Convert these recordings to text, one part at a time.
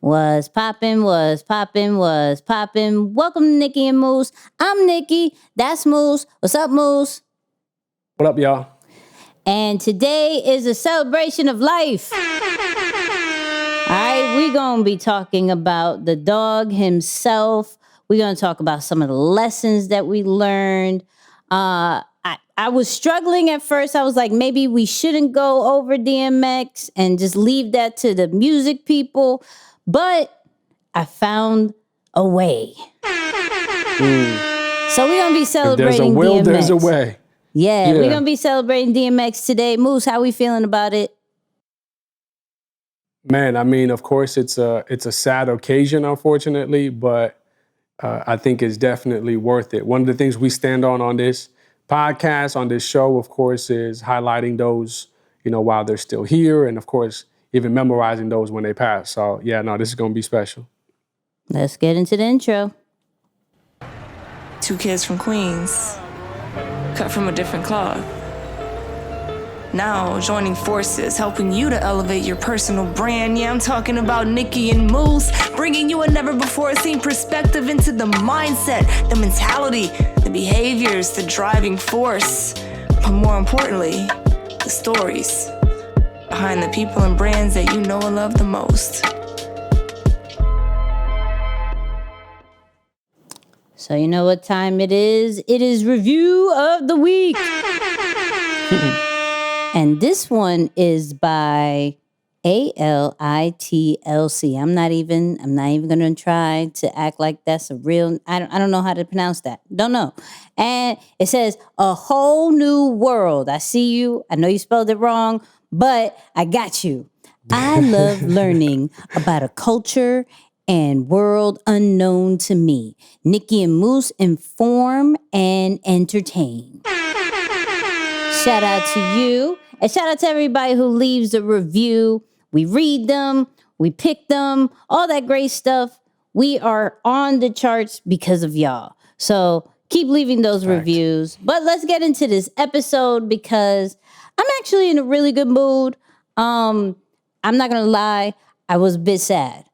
Was poppin', was poppin', was poppin'. Welcome to Nicky and Moose. I'm Nicky. That's Moose. What's up, Moose? What up, y'all? And today is a celebration of life. All right, we're going to be talking about the dog himself. We're going to talk about some of the lessons that we learned. I was struggling at first. I was like, maybe we shouldn't go over DMX and just leave that to the music people. But I found a way. So we're going to be celebrating If there's a will, DMX. there's a way. Yeah, we're going to be celebrating DMX today. Moose, how we feeling about it? Man, I mean, of course, it's a sad occasion, unfortunately, but I think it's definitely worth it. One of the things we stand on this podcast, on this show, of course, is highlighting those, while they're still here, and of course, even memorizing those when they pass. So, this is going to be special. Let's get into the intro. 2 kids from Queens, cut from a different cloth. Now joining forces, helping you to elevate your personal brand. Yeah, I'm talking about Nicky and Moose, bringing you a never-before-seen perspective into the mindset, the mentality, the behaviors, the driving force, but more importantly, the stories behind the people and brands that you know and love the most. So you know what time it is? It is review of the week. And this one is by ALITLC. I'm not even going to try to act like that's a real, I don't know how to pronounce that. Don't know. And it says, a whole new world. I see you. I know you spelled it wrong, but I got you. I love learning about a culture and world unknown to me. Nicky and Moose inform and entertain. Shout out to you. And shout out to everybody who leaves a review. We read them. We pick them. All that great stuff. We are on the charts because of y'all. So keep leaving those reviews. But let's get into this episode because I'm actually in a really good mood. I'm not going to lie. I was a bit sad.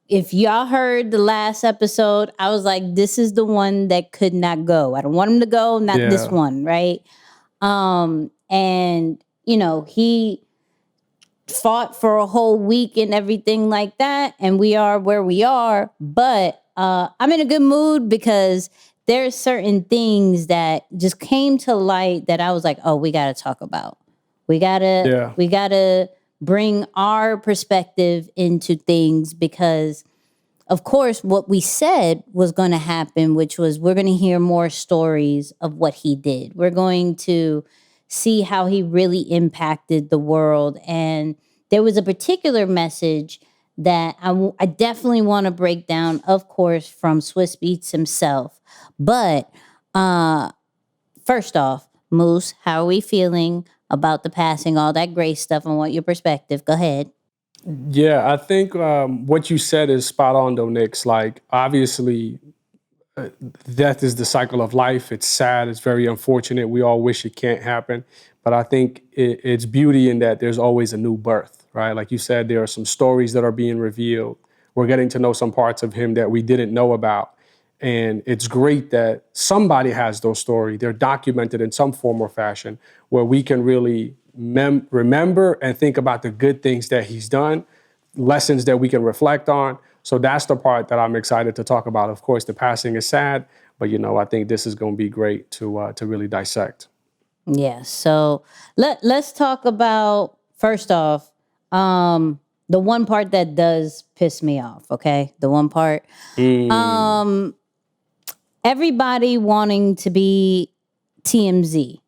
If y'all heard the last episode, I was like, this is the one that could not go. I don't want him to go, not this one, right? And, he fought for a whole week and everything like that. And we are where we are. But I'm in a good mood because there's certain things that just came to light that I was like, oh, we got to talk about. We got to bring our perspective into things because, of course, what we said was going to happen, which was we're going to hear more stories of what he did. We're going to see how he really impacted the world. And there was a particular message that I definitely want to break down, of course, from Swiss Beats himself. But first off, Moose, how are we feeling about the passing, all that great stuff? I want your perspective. Go ahead. Yeah, I think what you said is spot on, though, Nix. Like, obviously, death is the cycle of life. It's sad. It's very unfortunate. We all wish it can't happen. But I think it's beauty in that there's always a new birth, right? Like you said, there are some stories that are being revealed. We're getting to know some parts of him that we didn't know about. And it's great that somebody has those stories. They're documented in some form or fashion where we can really remember and think about the good things that he's done, lessons that we can reflect on. So that's the part that I'm excited to talk about. Of course, the passing is sad, but I think this is going to be great to really dissect. Yeah. So let's talk about, first off, the one part that does piss me off. Okay, the one part. Everybody wanting to be TMZ.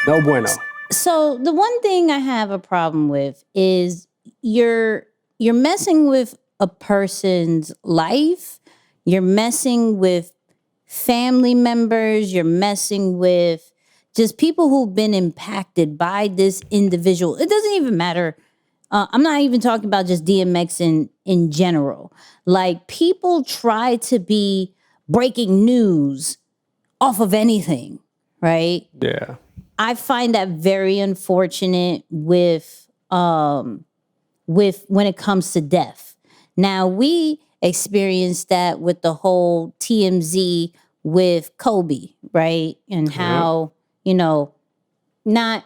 No bueno. So the one thing I have a problem with is you're messing with a person's life. You're messing with family members. You're messing with just people who've been impacted by this individual. It doesn't even matter. I'm not even talking about just DMX in general. Like, people try to be breaking news off of anything, right? Yeah. I find that very unfortunate with when it comes to death. Now we experienced that with the whole TMZ with Kobe, right? And how, not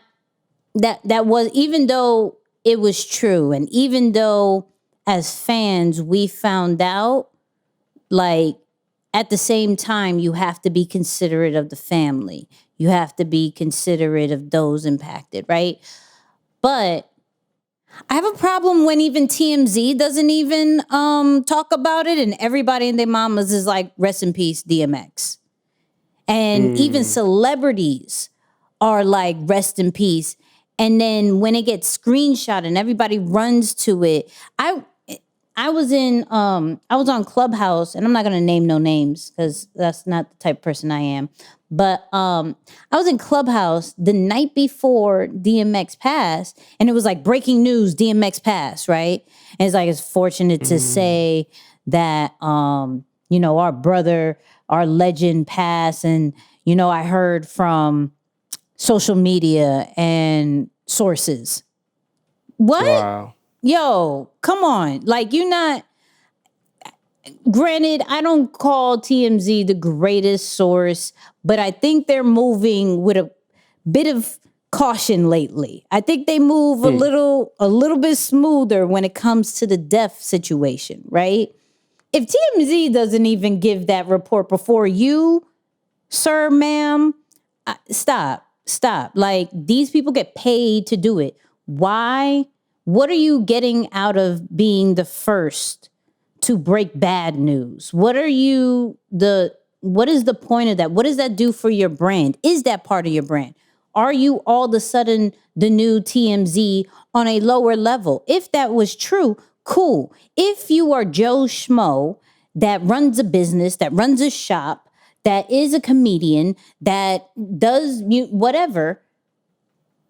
that was, even though it was true, and even though as fans we found out, like, at the same time you have to be considerate of the family. You have to be considerate of those impacted, right? But I have a problem when even TMZ doesn't even talk about it, and everybody and their mamas is like, rest in peace, DMX. And even celebrities are like, rest in peace. And then when it gets screenshot and everybody runs to it, I was on Clubhouse, and I'm not gonna name no names because that's not the type of person I am. But I was in Clubhouse the night before DMX passed, and it was like, breaking news: DMX passed, right? And it's like, it's fortunate to say that our brother, our legend, passed, and I heard from social media and sources. What? Wow. Yo, come on. Like, you're not, granted, I don't call TMZ the greatest source, but I think they're moving with a bit of caution lately. I think they move a little bit smoother when it comes to the death situation, right? If TMZ doesn't even give that report before you, sir, ma'am, stop. Like, these people get paid to do it. Why? What are you getting out of being the first to break bad news? What is the point of that? What does that do for your brand? Is that part of your brand? Are you all of a sudden the new TMZ on a lower level? If that was true, cool. If you are Joe Schmo that runs a business, that runs a shop, that is a comedian, that does whatever,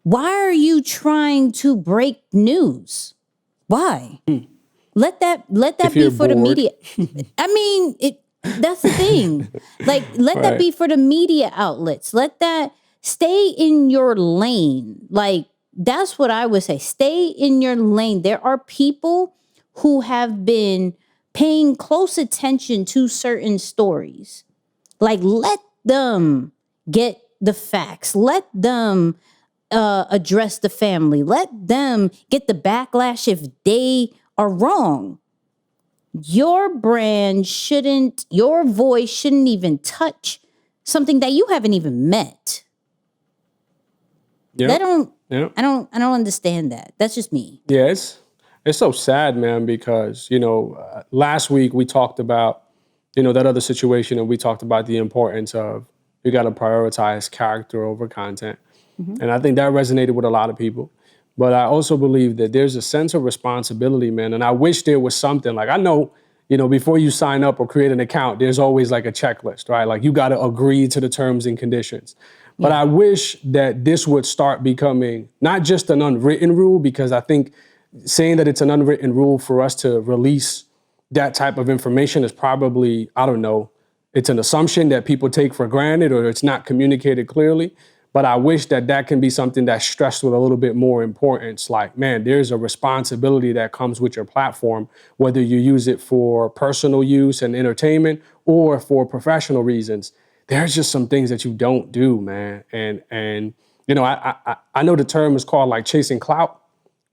why are you trying to break news? Why? Let that be for the media. I mean, that's the thing. Like, let that be for the media outlets. Let that stay in your lane. Like, that's what I would say. Stay in your lane. There are people who have been paying close attention to certain stories. Like, let them get the facts. Let them address the family. Let them get the backlash if they are wrong. Your brand shouldn't, your voice shouldn't even touch something that you haven't even met. Yeah. I don't understand that. That's just me. Yeah, it's so sad, man, because, last week we talked about, that other situation, and we talked about the importance of, you got to prioritize character over content. And I think that resonated with a lot of people. But I also believe that there's a sense of responsibility, man. And I wish there was something like, I know, before you sign up or create an account, there's always like a checklist, right? Like, you got to agree to the terms and conditions. But I wish that this would start becoming not just an unwritten rule, because I think saying that it's an unwritten rule for us to release that type of information is probably, I don't know, it's an assumption that people take for granted, or it's not communicated clearly. But I wish that can be something that's stressed with a little bit more importance. Like, man, there's a responsibility that comes with your platform, whether you use it for personal use and entertainment or for professional reasons. There's just some things that you don't do, man. And I know the term is called like chasing clout.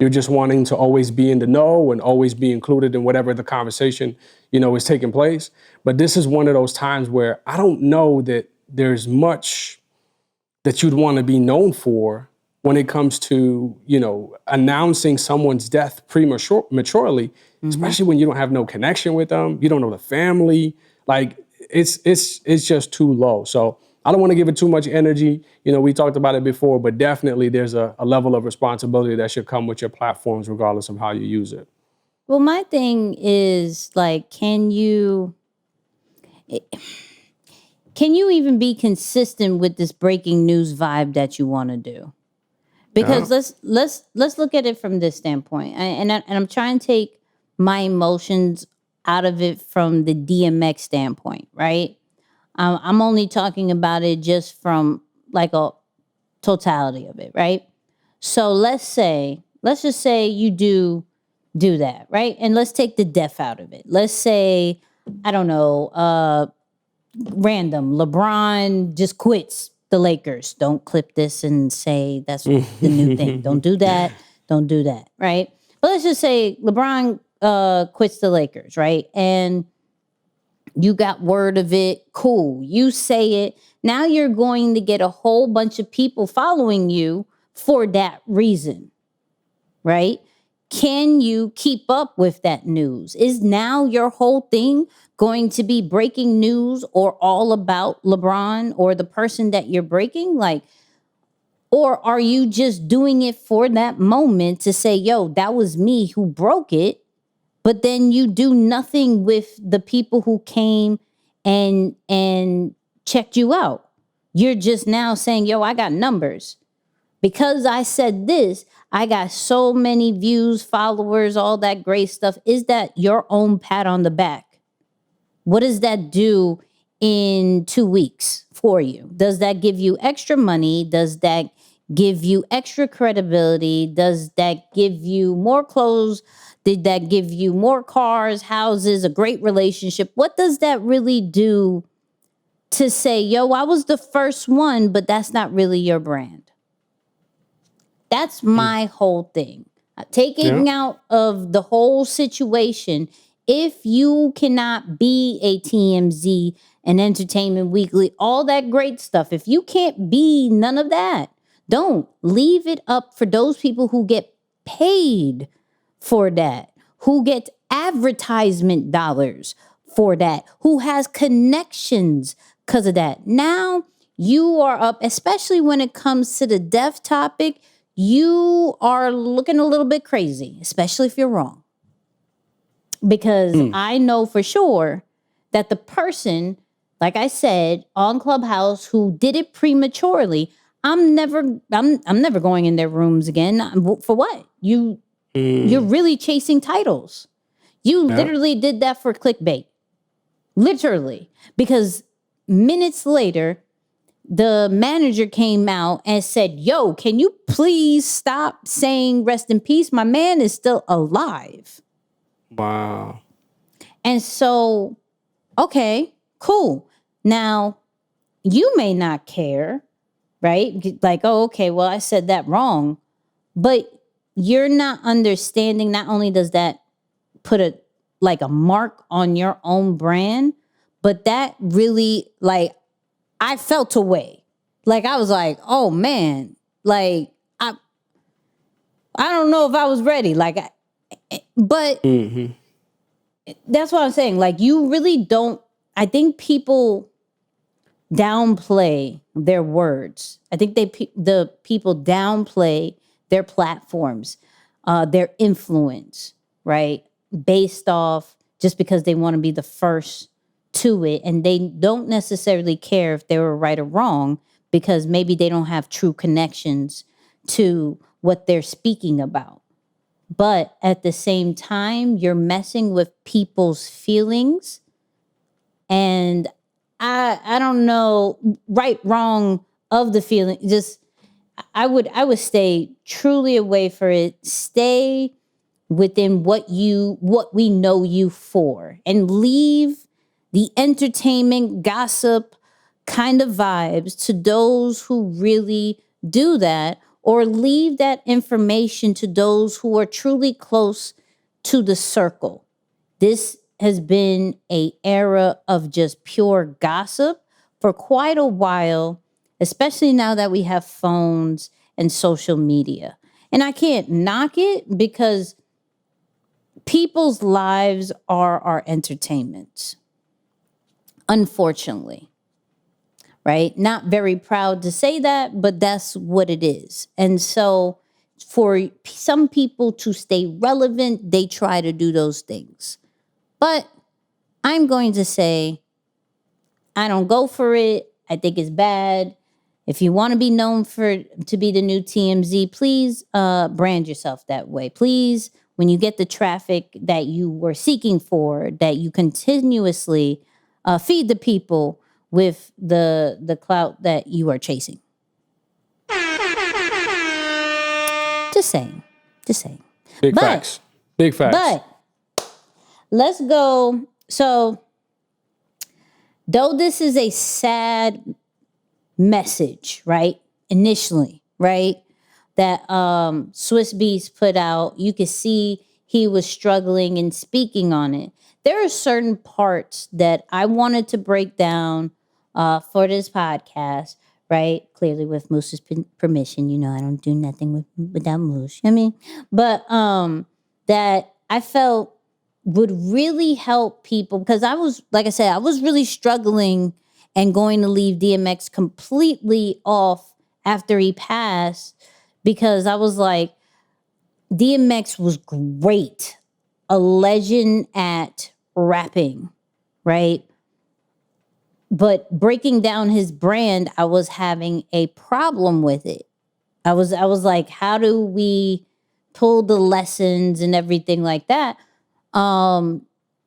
You're just wanting to always be in the know and always be included in whatever the conversation, is taking place. But this is one of those times where I don't know that there's much that you'd want to be known for when it comes to, announcing someone's death prematurely, especially when you don't have no connection with them, you don't know the family. Like, it's just too low. So I don't want to give it too much energy. We talked about it before, but definitely there's a level of responsibility that should come with your platforms, regardless of how you use it. Well, my thing is, like, can you even be consistent with this breaking news vibe that you want to do? Because let's look at it from this standpoint. And I'm trying to take my emotions out of it from the DMX standpoint, right? I'm only talking about it just from like a totality of it, right? So let's just say you do that, right? And let's take the death out of it. Let's say, I don't know, random, LeBron just quits the Lakers. Don't clip this and say that's the new thing. Don't do that. Don't do that, right? But let's just say LeBron quits the Lakers, right? And you got word of it. Cool. You say it. Now you're going to get a whole bunch of people following you for that reason, right? Can you keep up with that news? Is now your whole thing going to be breaking news or all about LeBron or the person that you're breaking? Like, or are you just doing it for that moment to say, yo, that was me who broke it? But then you do nothing with the people who came and checked you out. You're just now saying, yo, I got numbers. Because I said this, I got so many views, followers, all that great stuff. Is that your own pat on the back? What does that do in 2 weeks for you? Does that give you extra money? Does that give you extra credibility? Does that give you more clothes? Did that give you more cars, houses, a great relationship? What does that really do to say, yo, I was the first one, but that's not really your brand? That's my whole thing. Taking out of the whole situation, if you cannot be a TMZ, an Entertainment Weekly, all that great stuff, if you can't be none of that, don't leave it up for those people who get paid for that, who get advertisement dollars for that, who has connections because of that. Now you are up, especially when it comes to the death topic, you are looking a little bit crazy, especially if you're wrong. Because I know for sure that the person, like I said, on Clubhouse who did it prematurely, I'm never going in their rooms again. For what? You're really chasing titles. You literally did that for clickbait. Literally. Because minutes later, the manager came out and said, yo, can you please stop saying rest in peace? My man is still alive. Wow. And so, okay, cool. Now, you may not care, right? Like, oh, okay, well, I said that wrong. But you're not understanding, not only does that put a mark on your own brand, but that really, like, I felt away. Like, I was like, oh man, like, I don't know if I was ready. Like, but that's what I'm saying. Like, you really don't, I think people downplay their words. I think the people downplay their platforms, their influence, right? Based off just because they want to be the first to it, and they don't necessarily care if they were right or wrong because maybe they don't have true connections to what they're speaking about. But at the same time, you're messing with people's feelings, and I don't know right, wrong of the feeling. Just I would stay truly away for it. Stay within what we know you for, and leave the entertainment, gossip kind of vibes to those who really do that, or leave that information to those who are truly close to the circle. This has been an era of just pure gossip for quite a while, especially now that we have phones and social media. And I can't knock it because people's lives are our entertainment. Unfortunately, right? Not very proud to say that, but that's what it is. And so for some people to stay relevant, they try to do those things. But I'm going to say, I don't go for it. I think it's bad. If you want to be known to be the new TMZ, please brand yourself that way. Please, when you get the traffic that you were seeking for, that you continuously feed the people with the clout that you are chasing. Just saying. Big But- facts. Big facts. But let's go. So, though this is a sad message, right? Initially, right? That Swiss Beats put out, you could see he was struggling and speaking on it. There are certain parts that I wanted to break down for this podcast, right? Clearly with Moose's permission. You know, I don't do nothing without Moose. I mean, but that I felt would really help people because I was, like I said, I was really struggling and going to leave DMX completely off after he passed because I was like, DMX was great, a legend at rapping, right? But breaking down his brand, I was having a problem with it. I was like, how do we pull the lessons and everything like that?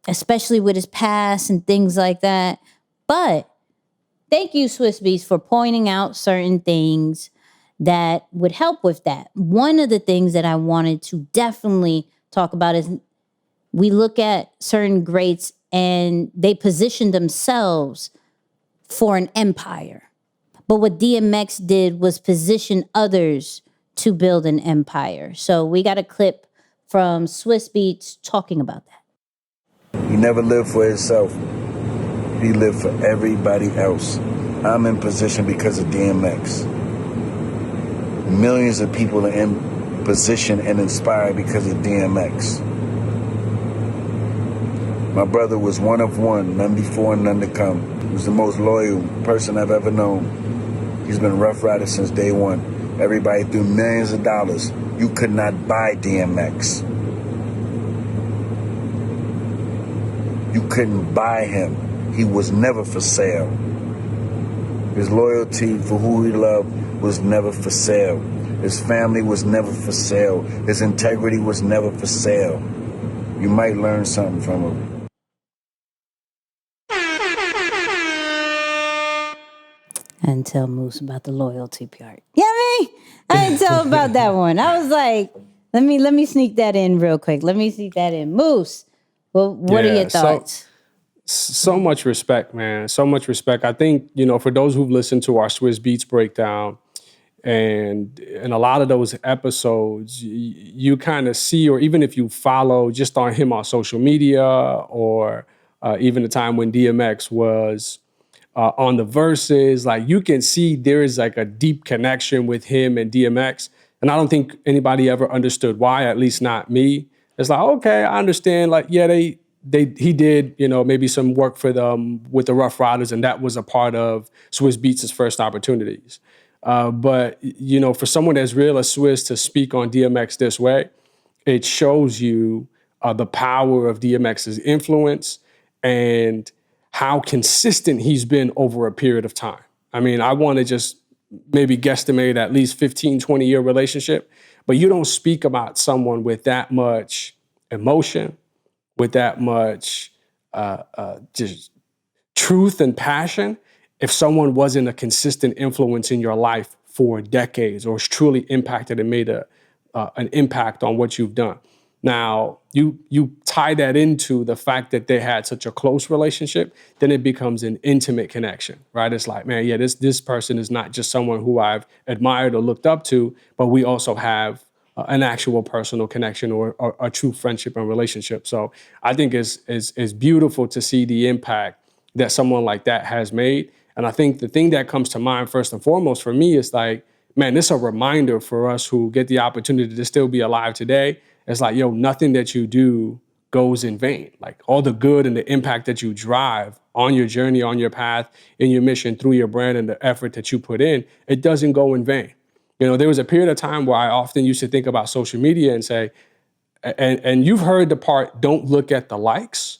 Especially with his past and things like that. But thank you, Swiss Beats, for pointing out certain things that would help with that. One of the things that I wanted to definitely talk about is we look at certain greats and they position themselves for an empire. But what DMX did was position others to build an empire. So we got a clip from Swiss Beats talking about that. He never lived for himself. He lived for everybody else. I'm in position because of DMX. Millions of people are in position and inspired because of DMX. My brother was one of one, none before and none to come. He was the most loyal person I've ever known. He's been Rough Rider since day one. Everybody threw millions of dollars. You could not buy DMX. You couldn't buy him. He was never for sale. His loyalty for who he loved was never for sale. His family was never for sale. His integrity was never for sale. You might learn something from him. I didn't tell Moose about the loyalty part. You know what I mean? I didn't tell him about that one. I was like, let me sneak that in real quick. Let me sneak that in. Moose, well, what are your thoughts? So much respect, man. So much respect. I think, for those who've listened to our Swiss Beats breakdown, and in a lot of those episodes, you kind of see, or even if you follow just on him on social media, or even the time when DMX was on the verses, like you can see there is like a deep connection with him and DMX. And I don't think anybody ever understood why, at least not me. It's like, okay, I understand. Like, yeah, he did, maybe some work for them with the Rough Riders, and that was a part of Swiss Beats' first opportunities. But for someone as real as Swiss to speak on DMX this way, it shows you the power of DMX's influence and how consistent he's been over a period of time. I mean, I want to just maybe guesstimate at least 15, 20-year relationship, but you don't speak about someone with that much emotion, with that much just truth and passion, if someone wasn't a consistent influence in your life for decades or has truly impacted and made an impact on what you've done. Now, you tie that into the fact that they had such a close relationship, then it becomes an intimate connection, right? It's like, man, yeah, this person is not just someone who I've admired or looked up to, but we also have an actual personal connection or a true friendship and relationship. So I think it's beautiful to see the impact that someone like that has made. And I think the thing that comes to mind first and foremost for me is like, man, this is a reminder for us who get the opportunity to still be alive today. It's like, yo, nothing that you do goes in vain. Like all the good and the impact that you drive on your journey, on your path, in your mission, through your brand and the effort that you put in, it doesn't go in vain. There was a period of time where I often used to think about social media and say, and you've heard the part, don't look at the likes,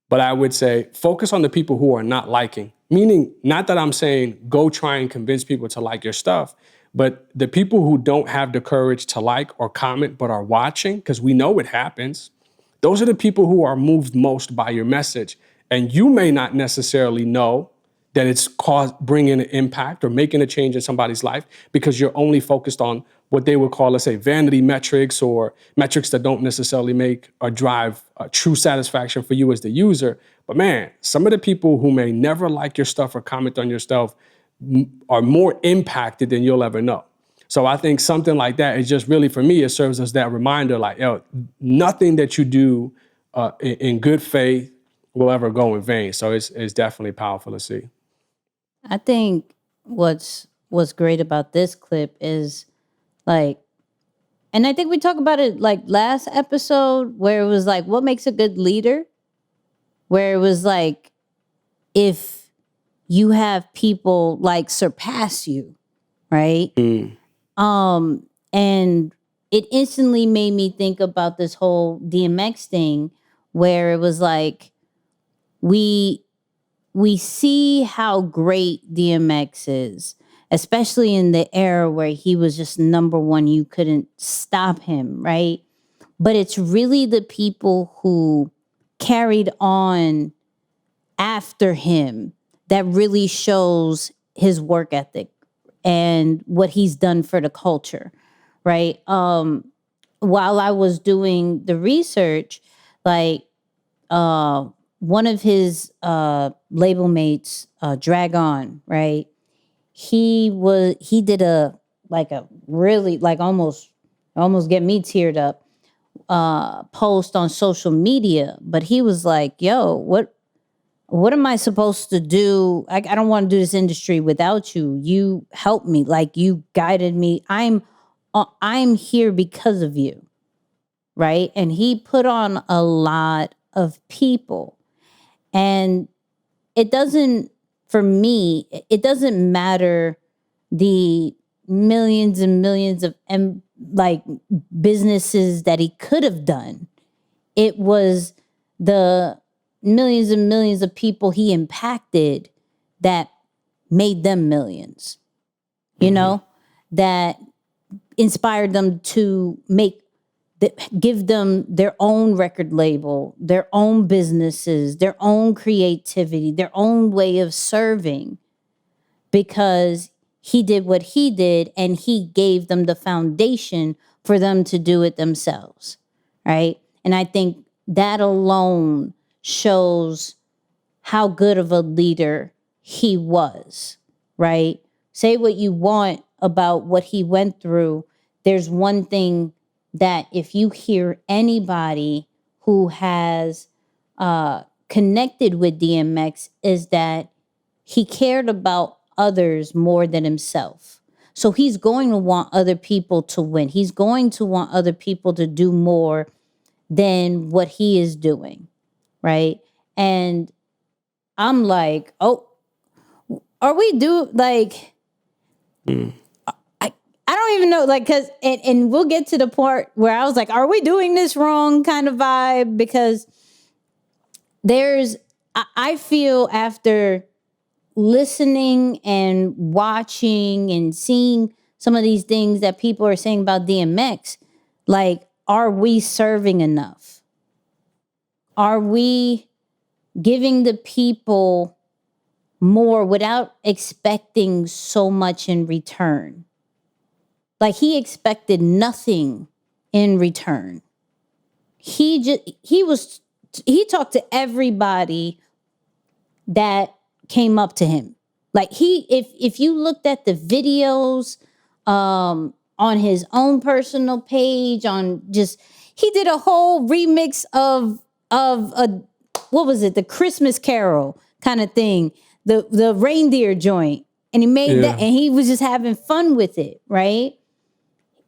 but I would say focus on the people who are not liking. Meaning, not that I'm saying go try and convince people to like your stuff, but the people who don't have the courage to like or comment but are watching, because we know it happens, those are the people who are moved most by your message. And you may not necessarily know that it's bringing an impact or making a change in somebody's life, because you're only focused on what they would call, let's say, vanity metrics, or metrics that don't necessarily make or drive true satisfaction for you as the user. But man, some of the people who may never like your stuff or comment on your stuff are more impacted than you'll ever know. So I think something like that is just really, for me, it serves as that reminder, like, yo, nothing that you do in good faith will ever go in vain. So it's definitely powerful to see. I think what's great about this clip is, like, and I think we talked about it like last episode, where it was like, what makes a good leader? Where it was like, if you have people like surpass you, right? And it instantly made me think about this whole DMX thing, where it was like, we see how great DMX is, especially in the era where he was just number one. You couldn't stop him, right? But it's really the people who carried on after him that really shows his work ethic and what he's done for the culture, right? While I was doing the research, like, one of his label mates, Drag On, right? He did a really, like, almost get me teared up post on social media, but he was like, yo, what am I supposed to do? I don't want to do this industry without you. You helped me, like, you guided me. I'm here because of you, right? And he put on a lot of people. And it doesn't, for me, it doesn't matter the millions and millions of like businesses that he could have done. It was the millions and millions of people he impacted that made them millions, you know, that inspired them to give them their own record label, their own businesses, their own creativity, their own way of serving, because he did what he did and he gave them the foundation for them to do it themselves, right? And I think that alone shows how good of a leader he was, right? Say what you want about what he went through. There's one thing that if you hear anybody who has connected with DMX, is that he cared about others more than himself. So he's going to want other people to win. He's going to want other people to do more than what he is doing, right? And I'm like, oh, are we I don't even know, like, because, and we'll get to the part where I was like, are we doing this wrong kind of vibe? Because I feel, after listening and watching and seeing some of these things that people are saying about DMX, like, are we serving enough? Are we giving the people more without expecting so much in return? Like, he expected nothing in return. He talked to everybody that came up to him. Like, if you looked at the videos on his own personal page, he did a whole remix of what was it, the Christmas Carol kind of thing, the reindeer joint, and he made that, and he was just having fun with it, right?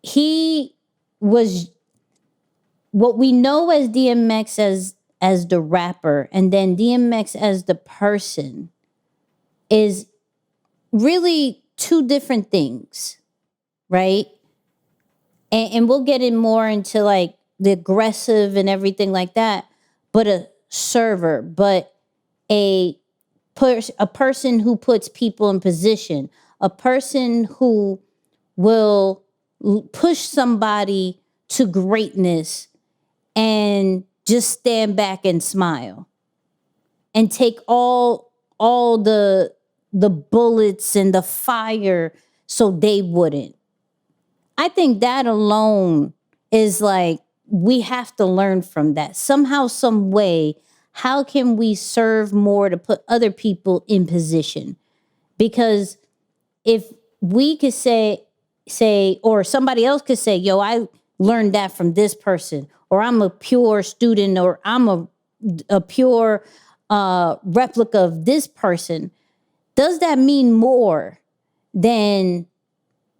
He was what we know as DMX as the rapper, and then DMX as the person, is really two different things, right? And we'll get in more into like the aggressive and everything like that, but a server, but a person who puts people in position, a person who will push somebody to greatness and just stand back and smile and take all the the bullets and the fire so they wouldn't. I think that alone is like, we have to learn from that. Somehow, some way, how can we serve more to put other people in position? Because if we could say, or somebody else could say, yo, I learned that from this person, or I'm a pure student, or I'm a pure replica of this person, does that mean more than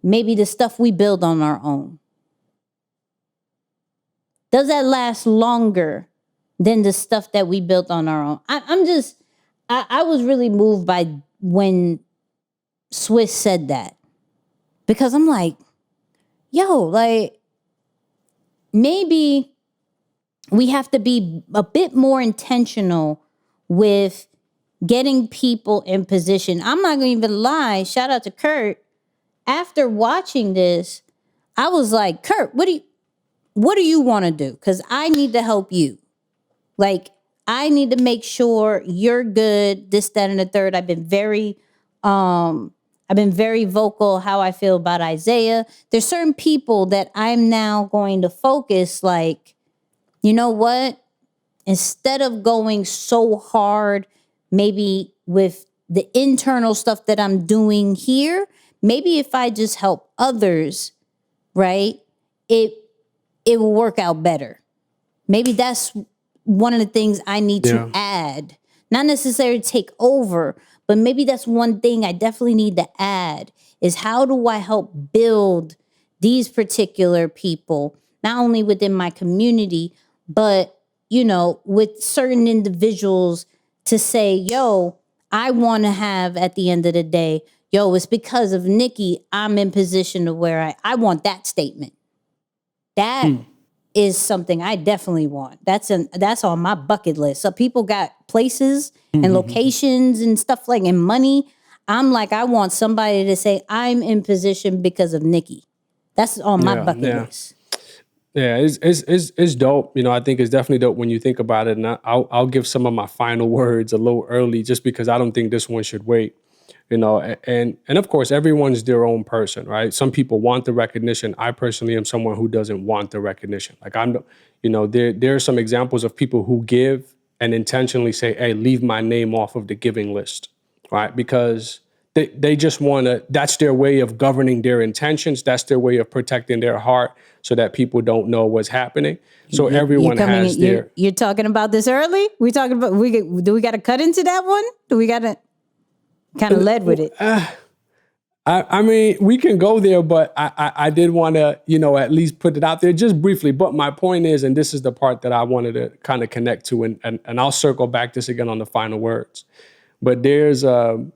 maybe the stuff we build on our own? Does that last longer than the stuff that we built on our own? I was really moved by when Swiss said that, because I'm like, yo, like, maybe we have to be a bit more intentional with getting people in position. I'm not gonna even lie. Shout out to Kurt. After watching this, I was like, Kurt, what do you want to do? Because I need to help you. Like, I need to make sure you're good, this, that, and the third. I've been very vocal how I feel about Isaiah. There's certain people that I'm now going to focus, like, you know what? Instead of going so hard, maybe with the internal stuff that I'm doing here, maybe if I just help others, right, it will work out better. Maybe that's one of the things I need to add. Not necessarily take over, but maybe that's one thing I definitely need to add, is how do I help build these particular people, not only within my community, but, you know, with certain individuals, to say, yo, I want to have, at the end of the day, yo, it's because of Nicky I'm in position to where I want that statement. That is something I definitely want. That's on my bucket list. So people got places and locations and stuff like, and money. I'm like, I want somebody to say I'm in position because of Nicky. That's on my bucket list. Yeah, it's dope. You know, I think it's definitely dope when you think about it. And I'll give some of my final words a little early, just because I don't think this one should wait. You know, and of course, everyone's their own person, right? Some people want the recognition. I personally am someone who doesn't want the recognition. Like, there are some examples of people who give and intentionally say, hey, leave my name off of the giving list, right? Because they just want to, that's their way of governing their intentions. That's their way of protecting their heart so that people don't know what's happening. So everyone has their... You're talking about this early? We talking about, do we got to cut into that one? Do we got to... kind of led with it. I mean, we can go there, but I did want to, you know, at least put it out there just briefly. But my point is, and this is the part that I wanted to kind of connect to, and I'll circle back this again on the final words. But there's, and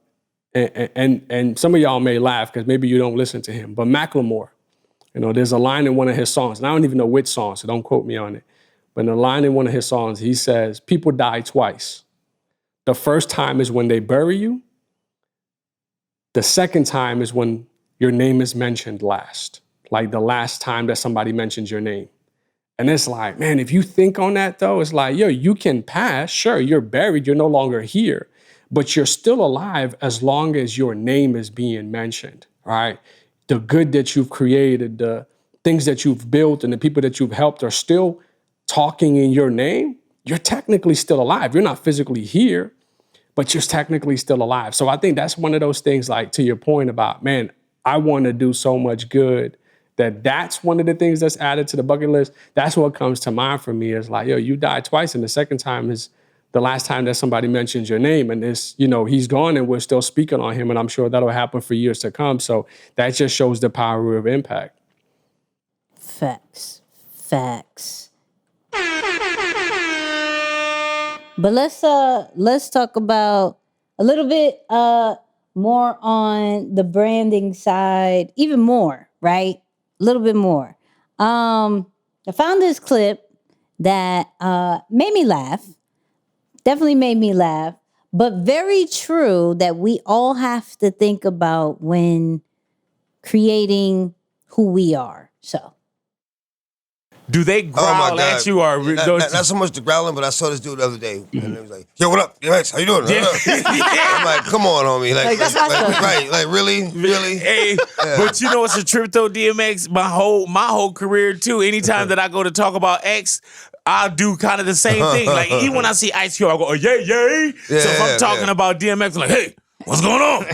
some of y'all may laugh because maybe you don't listen to him, but Macklemore, you know, there's a line in one of his songs, and I don't even know which song, so don't quote me on it. But in a line in one of his songs, he says, people die twice. The first time is when they bury you. The second time is when your name is mentioned last, like the last time that somebody mentions your name. And it's like, man, if you think on that, though, it's like, yo, you can pass. Sure, you're buried. You're no longer here, but you're still alive as long as your name is being mentioned, right? The good that you've created, the things that you've built, and the people that you've helped are still talking in your name. You're technically still alive. You're not physically here, but you're technically still alive. So I think that's one of those things, like, to your point about, man, I want to do so much good, that's one of the things that's added to the bucket list. That's what comes to mind for me, is like, yo, you died twice, and the second time is the last time that somebody mentions your name. And it's, you know, he's gone and we're still speaking on him, and I'm sure that'll happen for years to come. So that just shows the power of impact. Facts. But let's talk about a little bit more on the branding side, even more, right? A little bit more. I found this clip that made me laugh. Definitely made me laugh, but very true that we all have to think about when creating who we are. So Do they growl at you or not so much the growling, but I saw this dude the other day, and it was like, "Yo, what up, DMX? How you doing?" Yeah. I'm like, "Come on, homie, right? Really?" Hey, but you know what's a trip though, DMX? My whole career too. Anytime that I go to talk about X, I'll do kind of the same thing. Like even when I see Ice Cube, I go, "Oh yay!" So if I'm talking about DMX, I'm like, "Hey, what's going on?"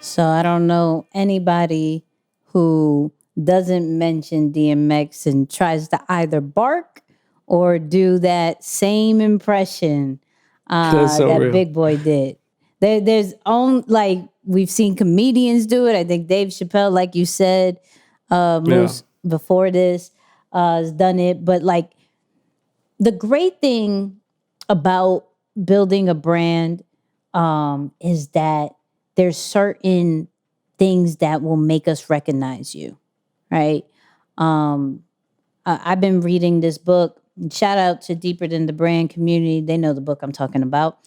So I don't know anybody who doesn't mention DMX and tries to either bark or do that same impression that real. Big Boy did. There's we've seen comedians do it. I think Dave Chappelle, like you said, Moose before this has done it. But like the great thing about building a brand is that there's certain things that will make us recognize you, right? I've been reading this book. Shout out to Deeper Than the Brand community. They know the book I'm talking about.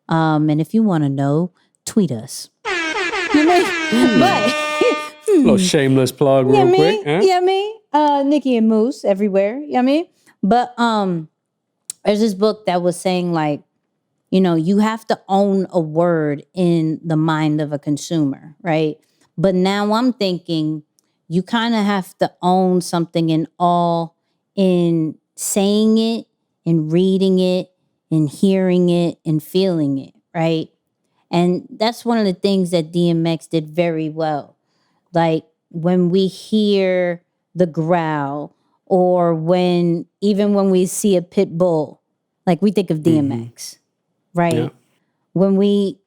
And if you want to know, tweet us. You know what I mean? Little shameless plug real quick. Huh? Yeah, me. Nicky and Moose everywhere. You know what I mean? But there's this book that was saying like, you know, you have to own a word in the mind of a consumer, right? But now I'm thinking you kind of have to own something in saying it, in reading it, in hearing it, and feeling it, right? And that's one of the things that DMX did very well. Like when we hear the growl or even when we see a pit bull, like we think of DMX. Right. Yeah. When we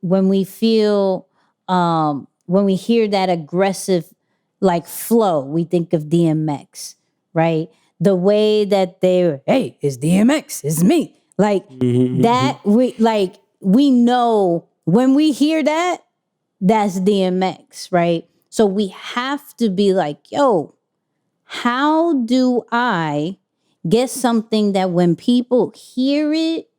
feel when we hear that aggressive like flow, we think of DMX, right? The way that hey, it's DMX, it's me. Like that we know when we hear that, that's DMX, right? So we have to be like, yo, how do I get something that when people hear it,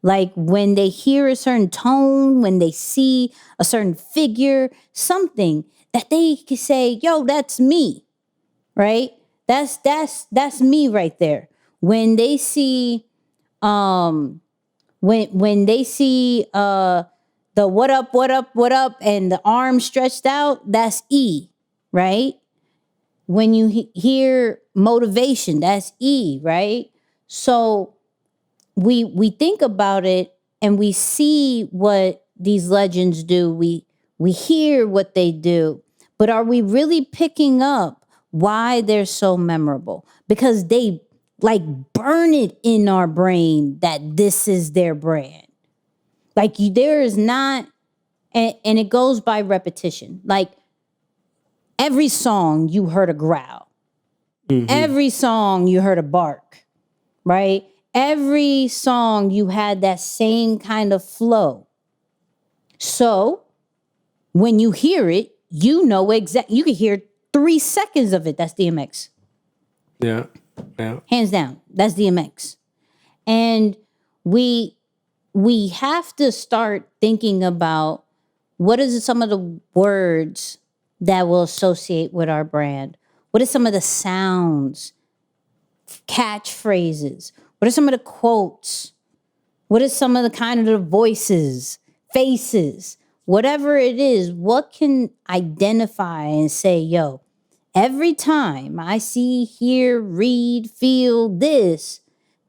like when they hear a certain tone, when they see a certain figure, something that they can say, yo, that's me, right? That's me right there. When they see, when they see the what up, and the arm stretched out, that's E, right? When you hear motivation, that's E, right? So we think about it and we see what these legends do. We hear what they do, but are we really picking up why they're so memorable? Because they like burn it in our brain that this is their brand. Like there is not, and it goes by repetition. Like every song you heard a growl. Every song you heard a bark, right? Every song you had that same kind of flow. So when you hear it, you know exactly, you can hear 3 seconds of it. That's DMX. Yeah. Hands down, that's DMX. And we have to start thinking about what is some of the words that will associate with our brand? What are some of the sounds, catchphrases? What are some of the quotes? What are some of the kind of the voices, faces, whatever it is, what can identify and say, yo, every time I see, hear, read, feel this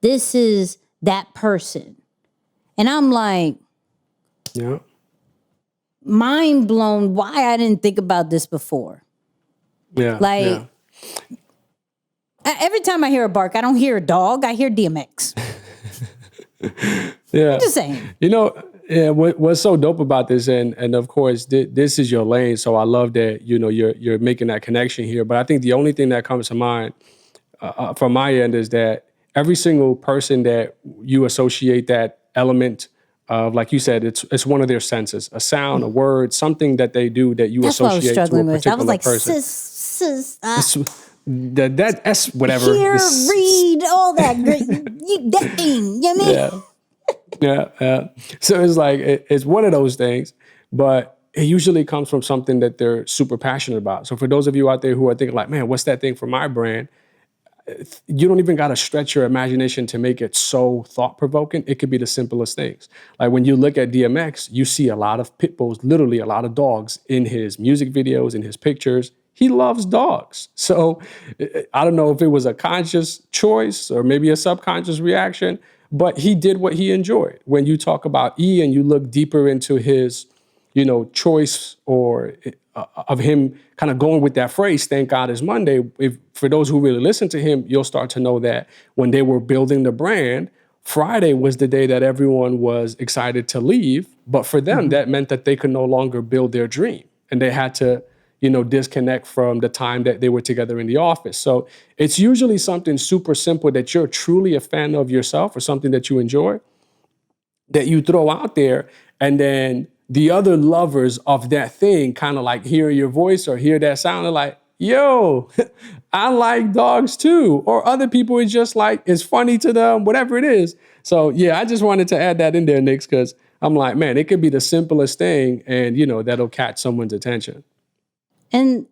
is that person. And I'm like, mind blown why I didn't think about this before. Every time I hear a bark, I don't hear a dog, I hear DMX. Yeah. I'm just saying. You know, what's so dope about this, and of course, this is your lane, so I love that, you know, you're making that connection here. But I think the only thing that comes to mind from my end is that every single person that you associate that element of, like you said, it's one of their senses, a sound, a word, something that they do that you associate to a particular person. I was like, person. That's whatever. Hear, read, all that great, that thing, you know what I mean? Yeah. So it's like, it's one of those things, but it usually comes from something that they're super passionate about. So for those of you out there who are thinking like, man, what's that thing for my brand? You don't even got to stretch your imagination to make it so thought-provoking. It could be the simplest things. Like when you look at DMX, you see a lot of pit bulls, literally a lot of dogs in his music videos, in his pictures. He loves dogs. So I don't know if it was a conscious choice or maybe a subconscious reaction, but he did what he enjoyed. When you talk about E and you look deeper into his, choice or of him kind of going with that phrase, thank God it's Monday. For those who really listen to him, you'll start to know that when they were building the brand, Friday was the day that everyone was excited to leave. But for them, that meant that they could no longer build their dream. And they had to, disconnect from the time that they were together in the office. So it's usually something super simple that you're truly a fan of yourself or something that you enjoy that you throw out there. And then the other lovers of that thing kind of like hear your voice or hear that sound and like, yo, I like dogs too. Or other people are just like, it's funny to them, whatever it is. So yeah, I just wanted to add that in there, Nix, because I'm like, man, it could be the simplest thing and, that'll catch someone's attention. And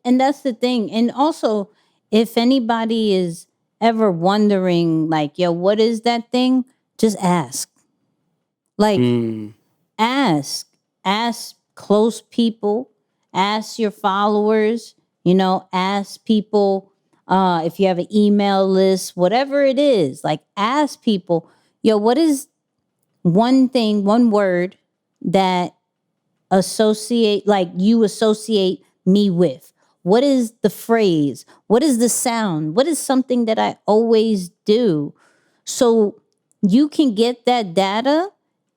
that's the thing. And also, if anybody is ever wondering, like, yo, what is that thing? Just ask. Like, ask close people, ask your followers, ask people if you have an email list, whatever it is, like ask people, yo, what is one thing, one word that you associate me with? What is the phrase? What is the sound? What is something that I always do? So you can get that data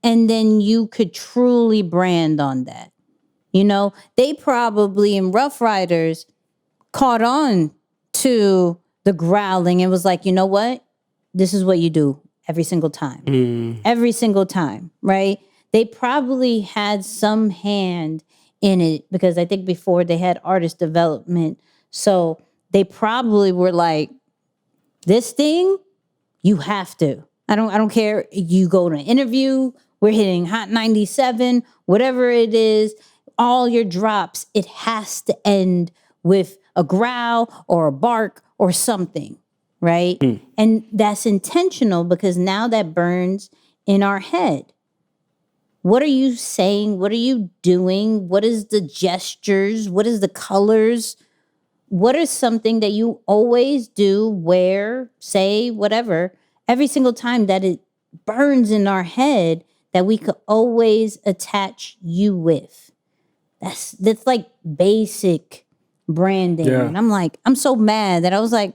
and then you could truly brand on that. They probably in Rough Riders caught on to the growling and was like, you know what? This is what you do every single time. Every single time, right? They probably had some hand in it because I think before they had artist development. So they probably were like, this thing, you have to. I don't care. You go to an interview, we're hitting Hot 97, whatever it is, all your drops, it has to end with a growl or a bark or something, right? And that's intentional because now that burns in our head. What are you saying? What are you doing? What is the gestures? What is the colors? What is something that you always do, wear, say, whatever, every single time that it burns in our head that we could always attach you with? That's like basic branding. Yeah. And I'm like, I'm so mad that I was like,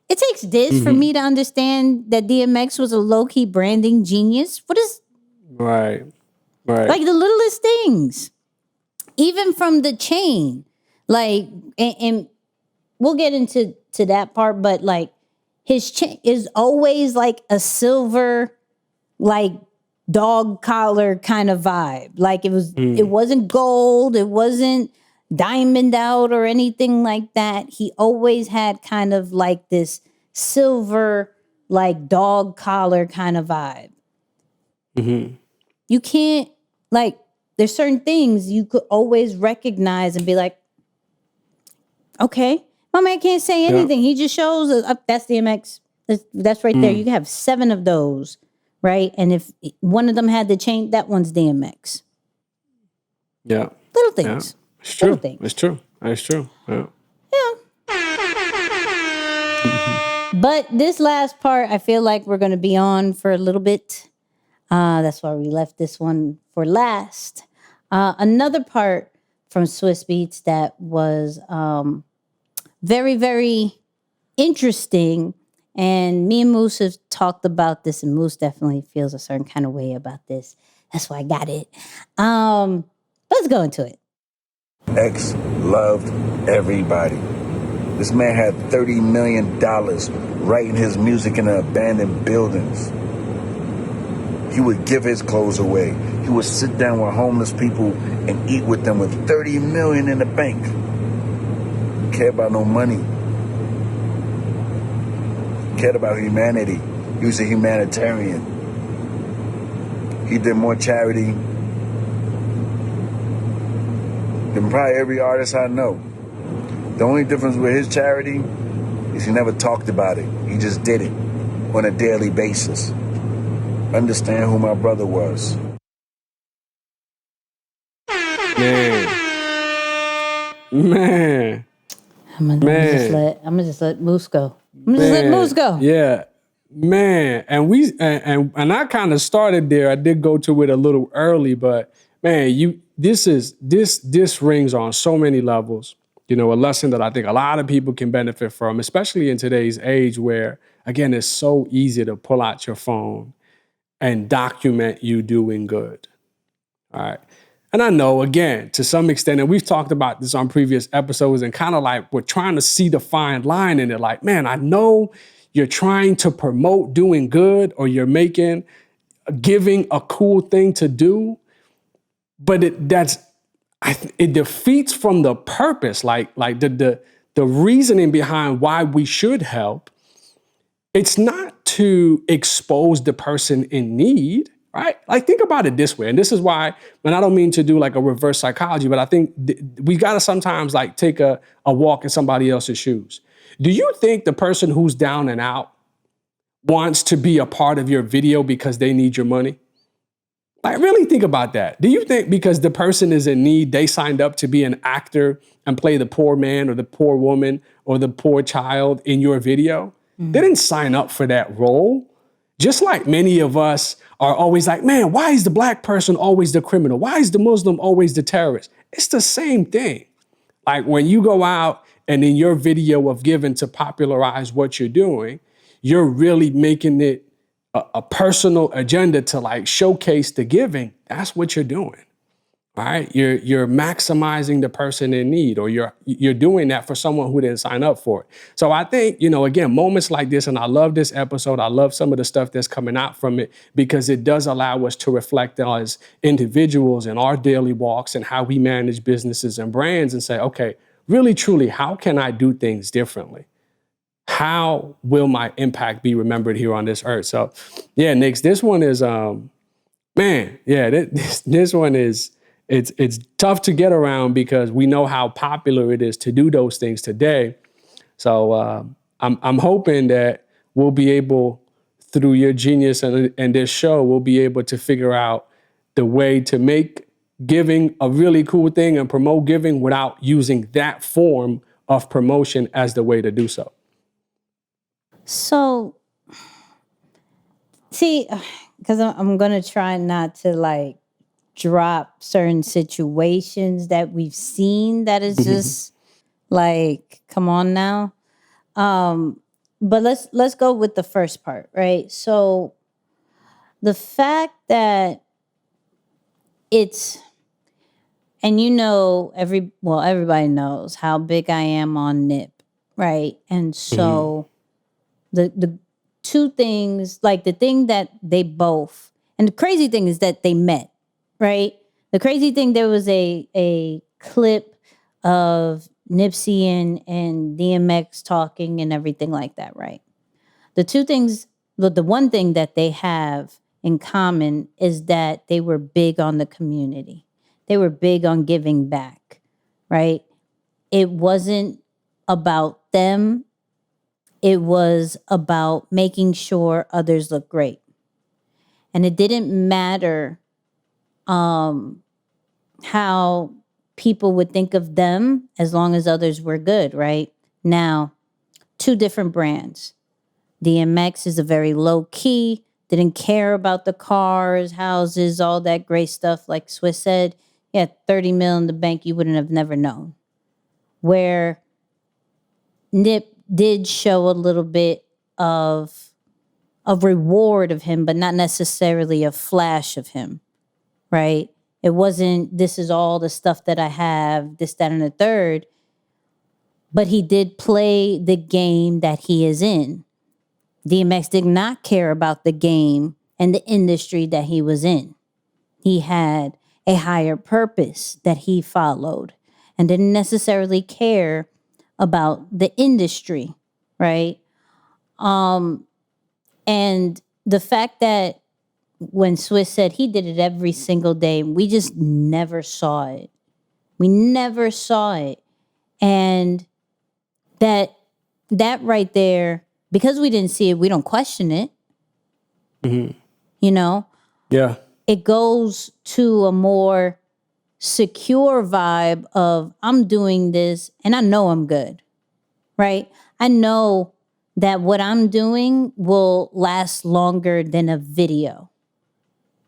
it takes this for me to understand that DMX was a low-key branding genius. What is... Right. Like the littlest things, even from the chain, like, and we'll get into that part, but like his chain is always like a silver, like dog collar kind of vibe. Like it wasn't gold. It wasn't diamond out or anything like that. He always had kind of like this silver, like dog collar kind of vibe. You can't, like, there's certain things you could always recognize and be like, okay, my man can't say anything. He just shows up. That's DMX. That's right there. You can have 7 of those, right? And if one of them had the chain, that one's DMX. Yeah. Little things. Yeah. It's true. Little things. It's true. It's true. Yeah. But this last part, I feel like we're going to be on for a little bit. That's why we left this one for last. Another part from Swiss Beats that was very, very interesting. And me and Moose have talked about this, and Moose definitely feels a certain kind of way about this. That's why I got it. Let's go into it. X loved everybody. This man had $30 million writing his music in abandoned buildings. He would give his clothes away. He would sit down with homeless people and eat with them with $30 million in the bank. He cared about no money. He cared about humanity. He was a humanitarian. He did more charity than probably every artist I know. The only difference with his charity is he never talked about it. He just did it on a daily basis. Understand who my brother was. Man. I'm gonna just let Moose go. I'm gonna just let Moose go. Yeah. Man. And and I kind of started there. I did go to it a little early, but man, this rings on so many levels. You know, a lesson that I think a lot of people can benefit from, especially in today's age where, again, it's so easy to pull out your phone and document you doing good. All right. And I know, again, to some extent, and we've talked about this on previous episodes, and kind of like we're trying to see the fine line in it. Like, man, I know you're trying to promote doing good, or you're making giving a cool thing to do, but it defeats from the purpose, like the reasoning behind why we should help. It's not to expose the person in need, right? Like, think about it this way. And this is why, and I don't mean to do like a reverse psychology, but I think we got to sometimes like take a walk in somebody else's shoes. Do you think the person who's down and out wants to be a part of your video because they need your money? Like, really think about that. Do you think because the person is in need, they signed up to be an actor and play the poor man or the poor woman or the poor child in your video? Mm-hmm. They didn't sign up for that role. Just like many of us are always like, man, why is the black person always the criminal? Why is the Muslim always the terrorist? It's the same thing. Like, when you go out and in your video of giving to popularize what you're doing, you're really making it a personal agenda to like showcase the giving. That's what you're doing, right? You're maximizing the person in need, or you're doing that for someone who didn't sign up for it. So I think, you know, again, moments like this, and I love this episode. I love some of the stuff that's coming out from it, because it does allow us to reflect as individuals in our daily walks and how we manage businesses and brands, and say, okay, really, truly, how can I do things differently? How will my impact be remembered here on this earth? So, yeah, Nix, this one is, this one is, it's tough to get around because we know how popular it is to do those things today. So I'm hoping that we'll be able, through your genius and this show, we'll be able to figure out the way to make giving a really cool thing and promote giving without using that form of promotion as the way to do so. So, see, because I'm going to try not to like drop certain situations that we've seen that is just like, come on now. But let's go with the first part, right? So the fact that it's, and you know, everybody knows how big I am on Nip, right? And so the two things, like the thing that they both, and the crazy thing is that they met, right? The crazy thing, there was a clip of Nipsey and DMX talking and everything like that, right? The two things, the one thing that they have in common is that they were big on the community. They were big on giving back, right? It wasn't about them. It was about making sure others look great. And it didn't matter how people would think of them as long as others were good, right? Now, two different brands. DMX is a very low key, didn't care about the cars, houses, all that great stuff. Like Swiss said, he had 30 mil in the bank, you wouldn't have never known. Where Nip did show a little bit of reward of him, but not necessarily a flash of him, right? It wasn't, this is all the stuff that I have, this, that, and the third. But he did play the game that he is in. DMX did not care about the game and the industry that he was in. He had a higher purpose that he followed and didn't necessarily care about the industry, right? And the fact that when Swiss said he did it every single day, we just never saw it. We never saw it. And that right there, because we didn't see it, we don't question it. You know? Yeah. It goes to a more secure vibe of I'm doing this and I know I'm good, right? I know that what I'm doing will last longer than a video,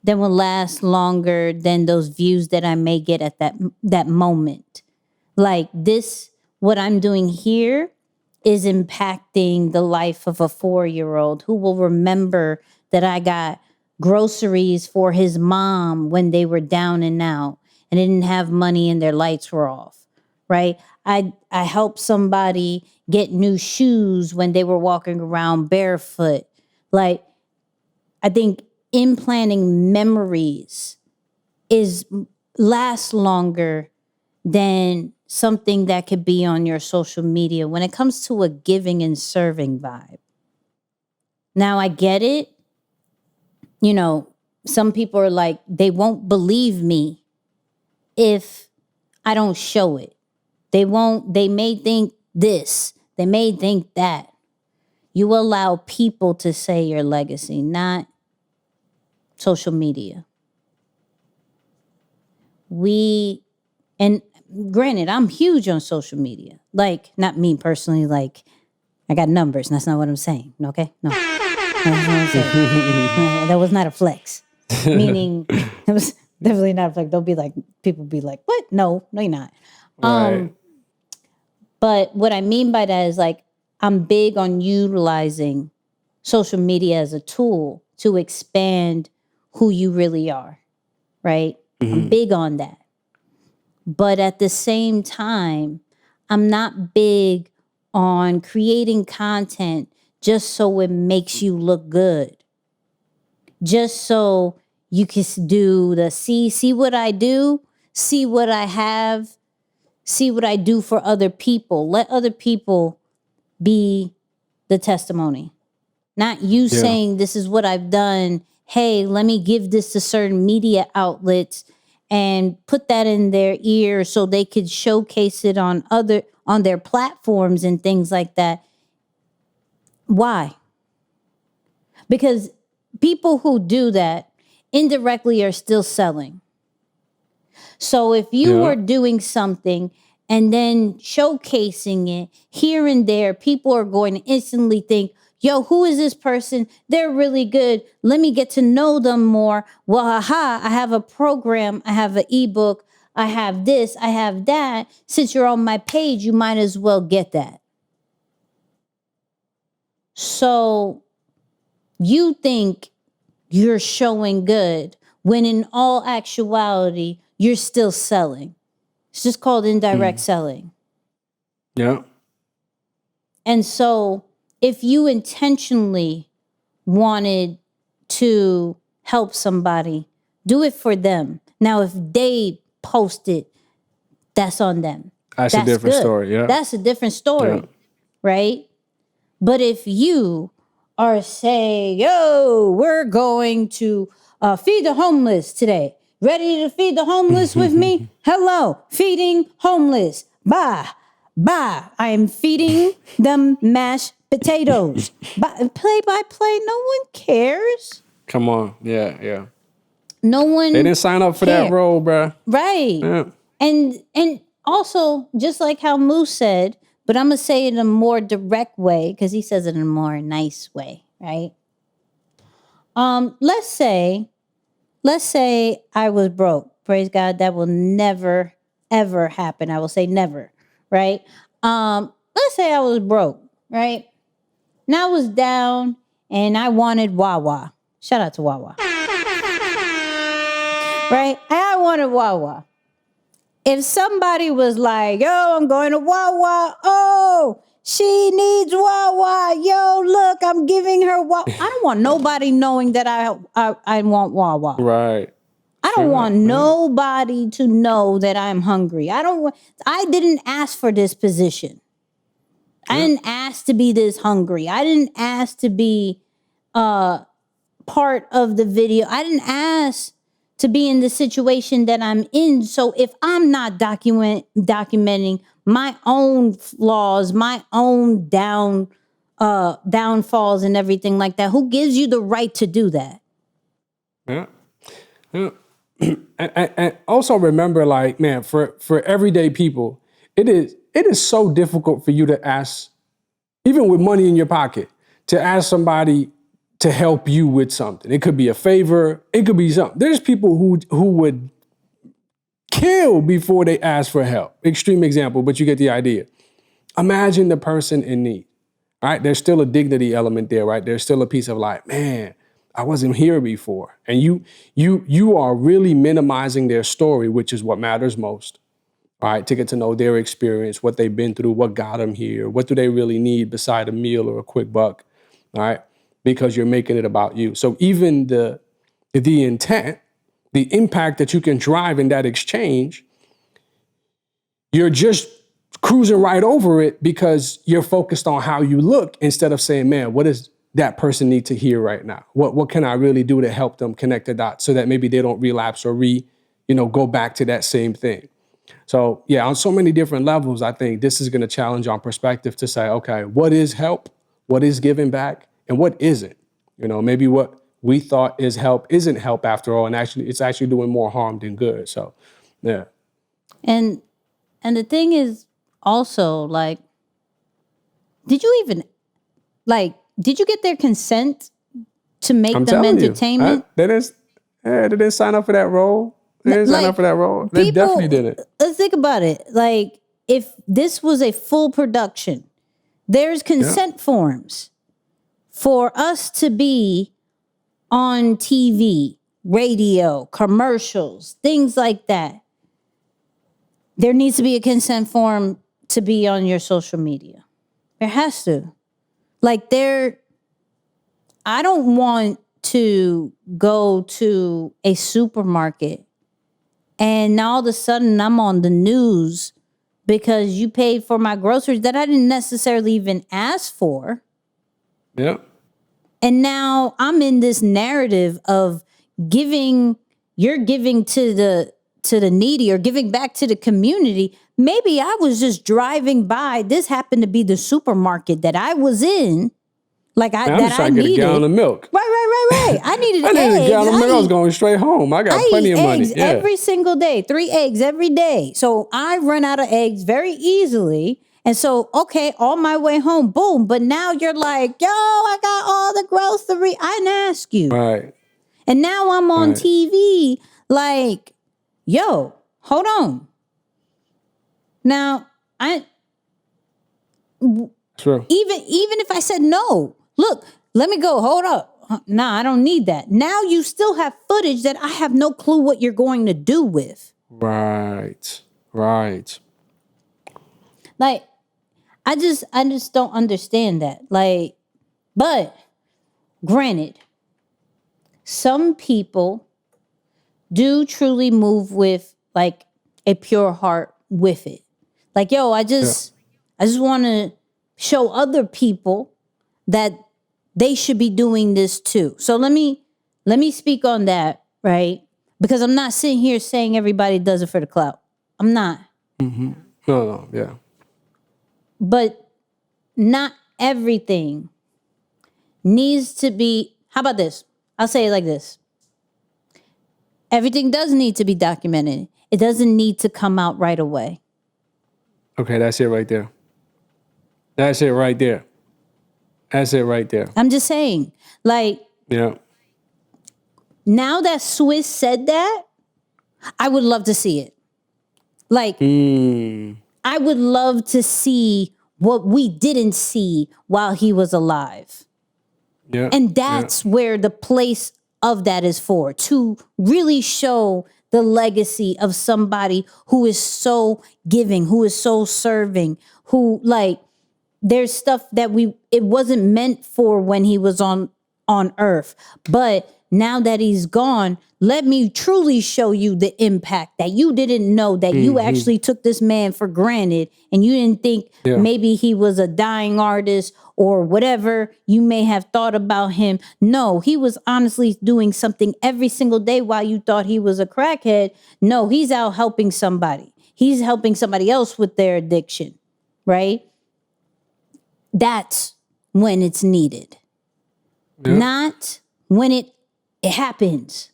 that will last longer than those views that I may get at that moment. Like this, what I'm doing here is impacting the life of a 4-year-old who will remember that I got groceries for his mom when they were down and out and didn't have money and their lights were off, right? I helped somebody get new shoes when they were walking around barefoot. Like, I think implanting memories lasts longer than something that could be on your social media when it comes to a giving and serving vibe. Now, I get it. You know, some people are like, they won't believe me if I don't show it. They may think this, they may think that. You allow people to say your legacy, not social media. And granted, I'm huge on social media. Like, not me personally, like, I got numbers, and that's not what I'm saying, okay? No. That's not what I'm saying. That was not a flex. Meaning, it was definitely not a flex. People be like, what? No, you're not. Right. But what I mean by that is like, I'm big on utilizing social media as a tool to expand who you really are, right? I'm big on that. But at the same time, I'm not big on creating content just so it makes you look good. Just so you can do the see what I do, see what I have, see what I do for other people. Let other people be the testimony. Not you saying this is what I've done. Hey, let me give this to certain media outlets and put that in their ear so they could showcase it on their platforms and things like that. Why? Because people who do that indirectly are still selling. So if you are doing something and then showcasing it here and there, people are going to instantly think, yo, who is this person? They're really good. Let me get to know them more. Well, I have a program. I have an ebook. I have this. I have that. Since you're on my page, you might as well get that. So you think you're showing good when in all actuality, you're still selling. It's just called indirect selling. Yeah. And so if you intentionally wanted to help somebody, do it for them. Now, if they post it, that's on them. That's a different story. Yeah. That's a different story, right? But if you are saying, yo, we're going to feed the homeless today. Ready to feed the homeless with me? Hello, feeding homeless. Bye. I am feeding them mashed potatoes. Play by play, no one cares. Come on. Yeah. No one. They didn't sign up for that role, bruh. Right. Yeah. And also, just like how Moose said, but I'm going to say it in a more direct way because he says it in a more nice way, right? Let's say I was broke. Praise God, that will never, ever happen. I will say never, right? Let's say I was broke, right? And I was down and I wanted Wawa. Shout out to Wawa. Right? I wanted Wawa. If somebody was like, yo, I'm going to Wawa. Oh, she needs Wawa. Yo, look, I'm giving her Wawa. I don't want nobody knowing that I want Wawa. Right. I don't want nobody to know that I'm hungry. I didn't ask for this position. I didn't ask to be this hungry. I didn't ask to be part of the video. I didn't ask to be in the situation that I'm in. So if I'm not documenting my own flaws, my own downfalls and everything like that, who gives you the right to do that? Yeah. And also remember, like, man, for everyday people, it is so difficult for you to ask, even with money in your pocket, to ask somebody to help you with something. It could be a favor. It could be something. There's people who would kill before they ask for help. Extreme example, but you get the idea. Imagine the person in need, right? There's still a dignity element there, right? There's still a piece of like, man, I wasn't here before. And you are really minimizing their story, which is what matters most, all right? To get to know their experience, what they've been through, what got them here, what do they really need beside a meal or a quick buck, all right? Because you're making it about you. So even the intent, the impact that you can drive in that exchange, you're just cruising right over it because you're focused on how you look instead of saying, man, what does that person need to hear right now? What can I really do to help them connect the dots so that maybe they don't relapse or go back to that same thing? So yeah, on so many different levels, I think this is going to challenge our perspective to say, okay, what is help? What is giving back? And what isn't? Maybe what we thought is help isn't help after all, and actually it's actually doing more harm than good. So, yeah. And the thing is also, like, did you get their consent to make them entertainment? They didn't sign up for that role. They didn't sign up for that role. They definitely didn't. Let's think about it. Like, if this was a full production, there's consent forms for us to be on TV, radio, commercials, things like that. There needs to be a consent form to be on your social media. There has to. Like, I don't want to go to a supermarket and now all of a sudden I'm on the news because you paid for my groceries that I didn't necessarily even ask for. Yeah. And now I'm in this narrative of you're giving to the needy or giving back to the community. Maybe I was just driving by. This happened to be the supermarket that I was in. Like I needed. Get a gallon of milk. Right. I needed I needed a gallon of milk. I was going straight home. I got plenty of money. Eggs every single day, 3 eggs every day. So I run out of eggs very easily. And so, okay, on my way home, boom. But now you're like, yo, I got all the grocery. I didn't ask you. Right. And now I'm on TV like, yo, hold on. Now, True. Even if I said no, look, let me go, hold up. Nah, I don't need that. Now you still have footage that I have no clue what you're going to do with. Right. Like, I just don't understand that. Like, but granted, some people do truly move with like a pure heart with it. Like, yo, I just want to show other people that they should be doing this too. So let me speak on that, right? Because I'm not sitting here saying everybody does it for the clout. I'm not. Mm-hmm. No, yeah. But not everything needs to be, how about this? I'll say it like this. Everything does need to be documented. It doesn't need to come out right away. Okay, that's it right there. I'm just saying, like, yeah. Now that Swiss said that, I would love to see it. Like, I would love to see what we didn't see while he was alive. Yeah. And that's where the place of that is for, to really show the legacy of somebody who is so giving, who is so serving, who, like, there's stuff that it wasn't meant for when he was on earth, but now that he's gone, let me truly show you the impact that you didn't know, that you actually took this man for granted and you didn't think maybe he was a dying artist or whatever you may have thought about him. No, he was honestly doing something every single day while you thought he was a crackhead. No, he's out helping somebody. He's helping somebody else with their addiction, right? That's when it's needed. Not when it happens,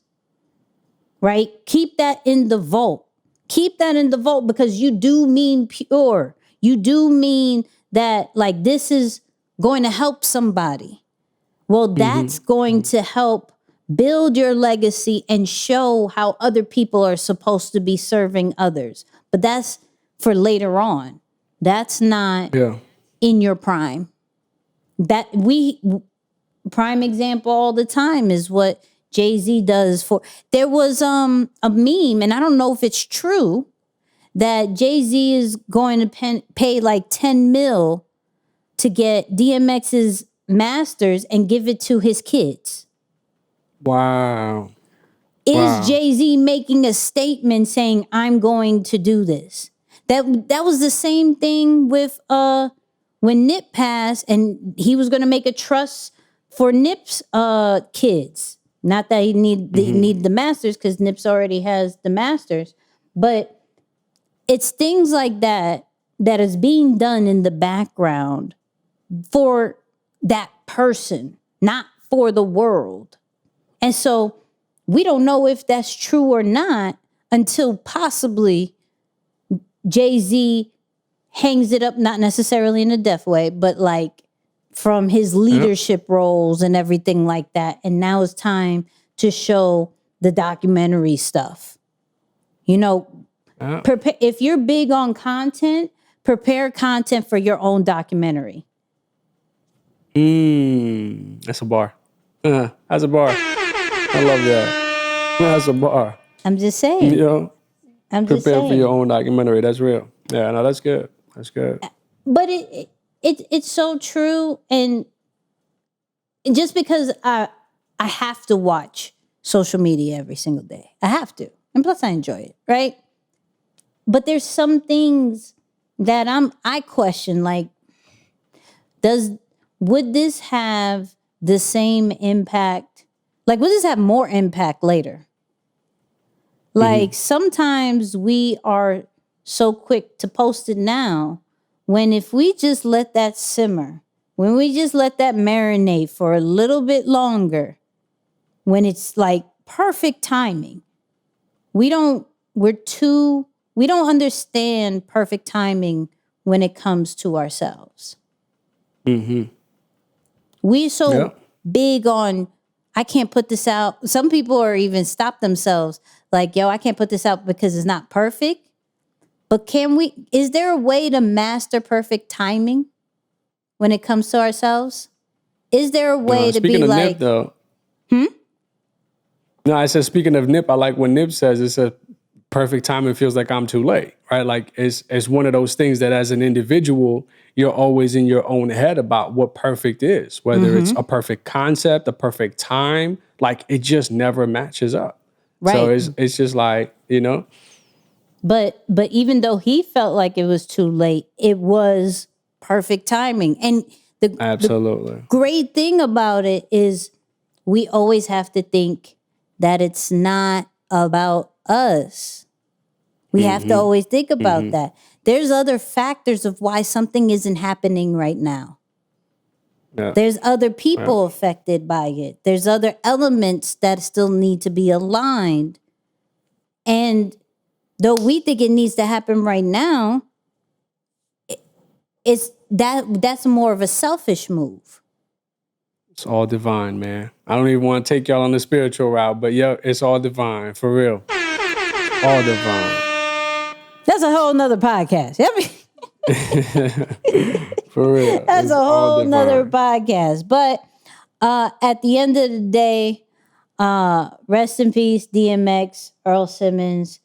right? Keep that in the vault. Keep that in the vault, because you do mean pure. You do mean that, like, this is going to help somebody. Well, that's going to help build your legacy and show how other people are supposed to be serving others. But that's for later on. That's not in your prime. Prime example all the time is what Jay-Z does for. There was a meme, and I don't know if it's true, that Jay-Z is going to pay like 10 mil to get DMX's masters and give it to his kids. Wow. Is Jay-Z making a statement saying, I'm going to do this? That was the same thing with when Nip passed, and he was going to make a trust for Nip's kids. Not that he need the masters, because Nip's already has the masters. But it's things like that that is being done in the background for that person, not for the world. And so we don't know if that's true or not until possibly Jay-Z hangs it up, not necessarily in a death way, but like from his leadership roles and everything like that. And now it's time to show the documentary stuff. You know, if you're big on content, prepare content for your own documentary. That's a bar. That's a bar. I love that. That's a bar. I'm just saying. You know, I'm just prepare saying. for your own documentary. That's real. Yeah, no, that's good. That's good. But it's so true, and just because I have to watch social media every single day, I have to, and plus I enjoy it, right? But there's some things that I question, like, would this have the same impact? Like, would this have more impact later? Like, sometimes we are so quick to post it now, when if we just let that simmer, when we just let that marinate for a little bit longer, when it's like perfect timing, we don't understand perfect timing when it comes to ourselves. We're so big on, I can't put this out. Some people are even stop themselves like, yo, I can't put this out because it's not perfect. But is there a way to master perfect timing when it comes to ourselves? Is there a way to be like, Nip, though. No, I said, speaking of Nip, I like when Nip says it's a perfect timing feels like I'm too late, right? Like it's one of those things that as an individual, you're always in your own head about what perfect is, whether it's a perfect concept, a perfect time, like it just never matches up. right? So it's just like, you know. But even though he felt like it was too late, it was perfect timing. And Absolutely. the great thing about it is we always have to think that it's not about us. We have to always think about that. There's other factors of why something isn't happening right now. Yeah. There's other people affected by it. There's other elements that still need to be aligned. And though we think it needs to happen right now, that's more of a selfish move. It's all divine, man. I don't even want to take y'all on the spiritual route, but yeah, it's all divine, for real. All divine. That's a whole nother podcast. For real. That's It's a all whole nother divine. podcast. But at the end of the day, rest in peace, DMX, Earl Simmons.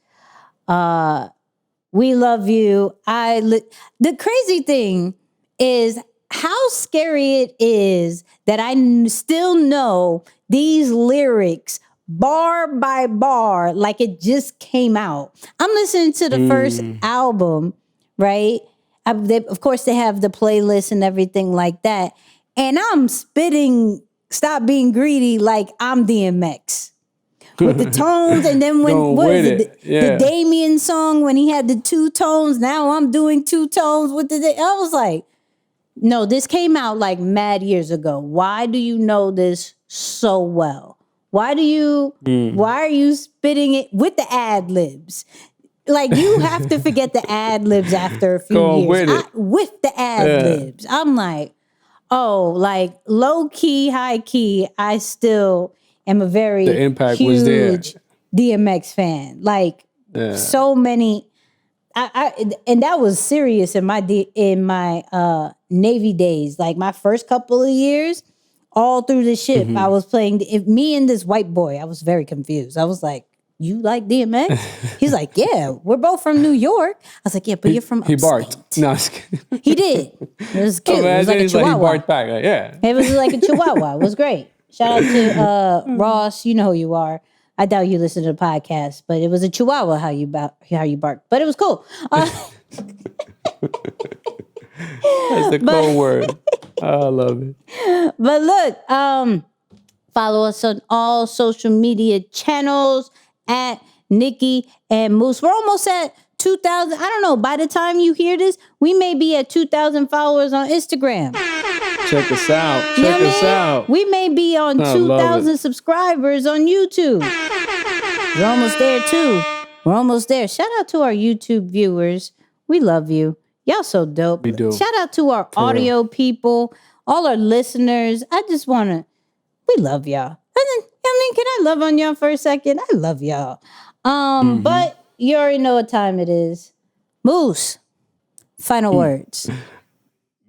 We love you. The crazy thing is how scary it is that I still know these lyrics bar by bar like it just came out. I'm listening to the first album, right? Of course, they have the playlist and everything like that. And I'm spitting Stop Being Greedy like I'm DMX. With the tones, and then when the Damien song when he had the 2 tones, now I'm doing 2 tones with I was like, no, this came out like mad years ago. Why do you know this so well? Why are you spitting it with the ad libs? Like, you have to forget the ad libs after a few years. With the ad libs. I'm like, oh, like low key, high key, I still am a very huge DMX fan. Like so many, and that was serious in my Navy days. Like my first couple of years, all through the ship, I was playing. Me and this white boy, I was very confused. I was like, "You like DMX?" He's like, "Yeah, we're both from New York." I was like, "Yeah, but you're from upstate." He barked. No, he did. It was cute. It was like a chihuahua. He barked back. Like, yeah, it was like a chihuahua. It was great. Shout out to Ross. You know who you are. I doubt you listen to the podcast, but it was a chihuahua how you barked. But it was cool. That's the code word. I love it. But look, follow us on all social media channels at Nicky and Moose. We're almost at 2,000. I don't know. By the time you hear this, we may be at 2,000 followers on Instagram. Check us out. Check us out. We may be on 2,000 subscribers on YouTube. We're almost there too. We're almost there. Shout out to our YouTube viewers. We love you. Y'all so dope. We do. Shout out to our audio people, all our listeners. We love y'all. Can I love on y'all for a second? I love y'all. But you already know what time it is. Moose, final words.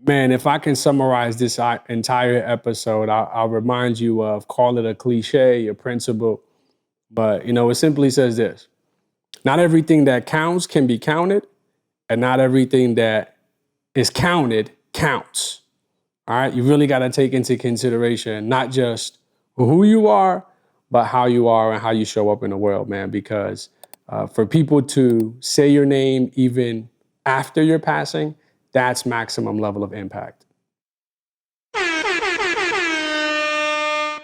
Man, if I can summarize this entire episode, I'll remind you of, call it a cliche, a principle. But, it simply says this. Not everything that counts can be counted, and not everything that is counted counts. All right? You really got to take into consideration not just who you are, but how you are and how you show up in the world, man. Because for people to say your name even after your passing, that's maximum level of impact.